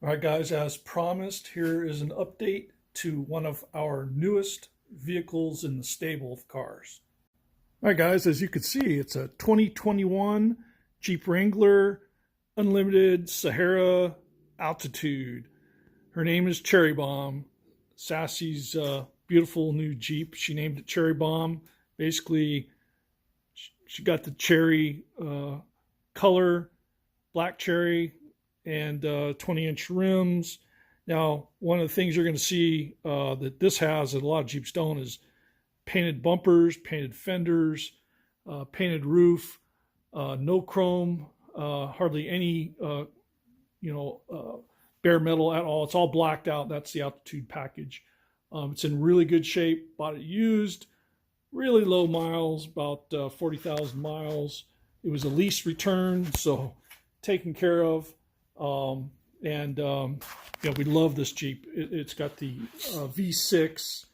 All right, guys, as promised, here is an update to one of our newest vehicles in the stable of cars. All right, guys, as you can see, it's a 2021 Jeep Wrangler Unlimited Sahara Altitude. Her name is Cherry Bomb. Sassy's beautiful new Jeep. She named it Cherry Bomb. Basically, she got the cherry color, black cherry, and 20-inch rims. Now, one of the things you're going to see that this has that a lot of Jeeps don't is painted bumpers, painted fenders, painted roof, no chrome, hardly any bare metal at all. It's all blacked out. That's the Altitude package. It's in really good shape. Bought it used, really low miles, about 40,000 miles. It was a lease return, so taken care of. We love this Jeep. It's got the V6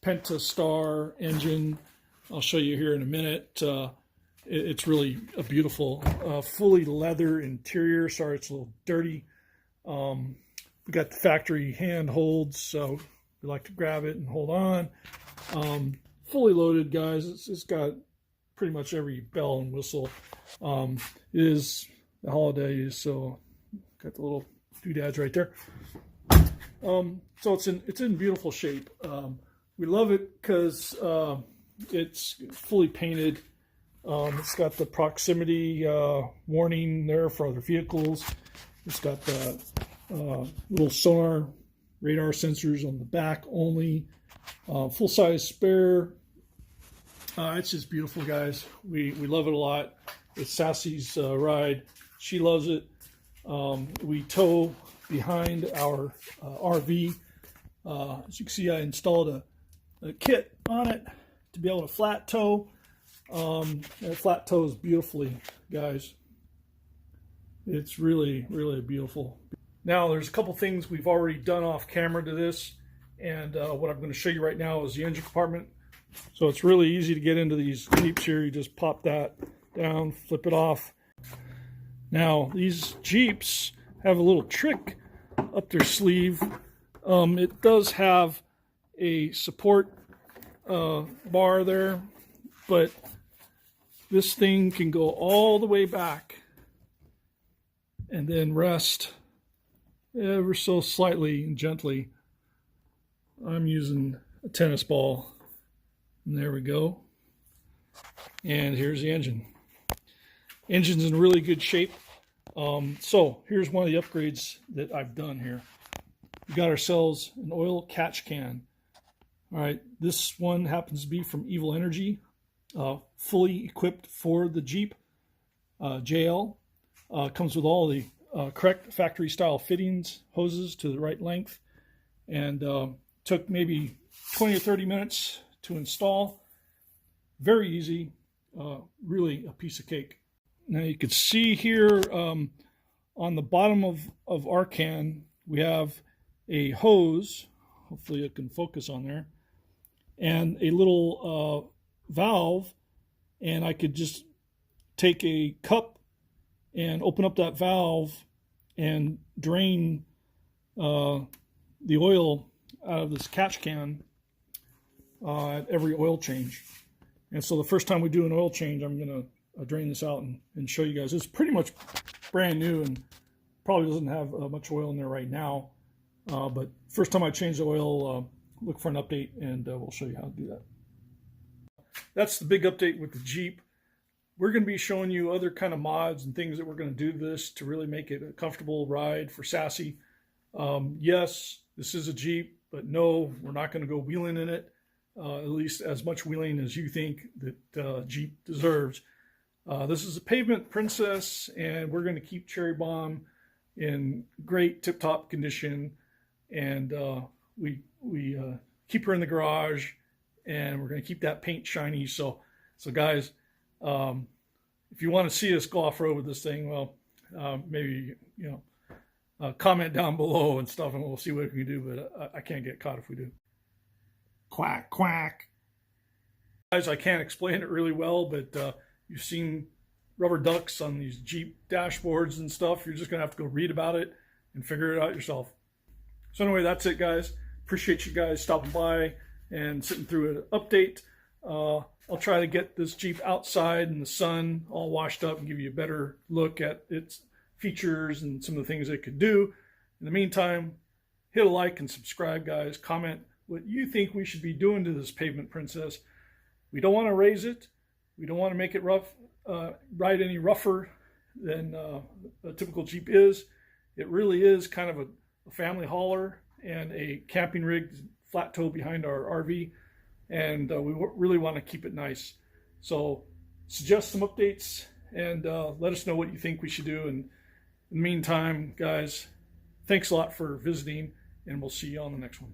Pentastar engine. I'll show you here in a minute. It's really a beautiful, fully leather interior. Sorry, it's a little dirty. We got the factory hand holds, so we like to grab it and hold on. Fully loaded, guys. It's got pretty much every bell and whistle. It is the holidays, so got the little doodads right there. So it's in beautiful shape. We love it because it's fully painted. It's got the proximity warning there for other vehicles. It's got the little sonar radar sensors on the back only. Full-size spare. It's just beautiful, guys. We love it a lot. It's Sassy's ride. She loves it. We tow behind our RV. As you can see, I installed a kit on it to be able to flat tow. It flat tows beautifully, guys. It's really, really beautiful. Now, there's a couple things we've already done off camera to this, and what I'm going to show you right now is the engine compartment. So it's really easy to get into these Jeeps here. You just pop that down, flip it off. Now, these Jeeps have a little trick up their sleeve. It does have a support bar there, but this thing can go all the way back and then rest ever so slightly and gently. I'm using a tennis ball. And there we go. And here's the engine. Engine's in really good shape. So here's one of the upgrades that I've done here. We got ourselves an oil catch can. All right, this one happens to be from Evil Energy, fully equipped for the Jeep JL. Comes with all the correct factory style fittings, hoses to the right length, and took maybe 20 or 30 minutes to install. Very easy, really a piece of cake. Now you can see here on the bottom of our can, we have a hose, hopefully it can focus on there, and a little valve, and I could just take a cup and open up that valve and drain the oil out of this catch can at every oil change. And so the first time we do an oil change, I'm going to drain this out and show you guys. It's pretty much brand new and probably doesn't have much oil in there right now. But first time I change the oil, look for an update and we'll show you how to do that. That's the big update with the Jeep. We're going to be showing you other kind of mods and things that we're going to do this to really make it a comfortable ride for Sassy. Yes, this is a Jeep, but no, we're not going to go wheeling in it. At least as much wheeling as you think that Jeep deserves. This is a pavement princess, and we're going to keep Cherry Bomb in great tip-top condition, and we keep her in the garage, and we're going to keep that paint shiny. So guys, if you want to see us go off-road with this thing, well, maybe comment down below and stuff, and we'll see what we can do. But I can't get caught if we do. Quack, quack. Guys, I can't explain it really well, but you've seen rubber ducks on these Jeep dashboards and stuff. You're just going to have to go read about it. and figure it out yourself. So anyway, that's it, guys. Appreciate you guys stopping by and sitting through an update. I'll try to get this Jeep outside in the sun, all washed up, and give you a better look at its features and some of the things it could do. In the meantime, hit a like and subscribe, guys. Comment what you think we should be doing to this Pavement Princess. We don't want to raise it. We don't want to make it rough, ride any rougher than a typical Jeep is. It really is kind of a family hauler and a camping rig, flat tow behind our RV, and we really want to keep it nice. So suggest some updates and let us know what you think we should do. And in the meantime, guys, thanks a lot for visiting, and we'll see you on the next one.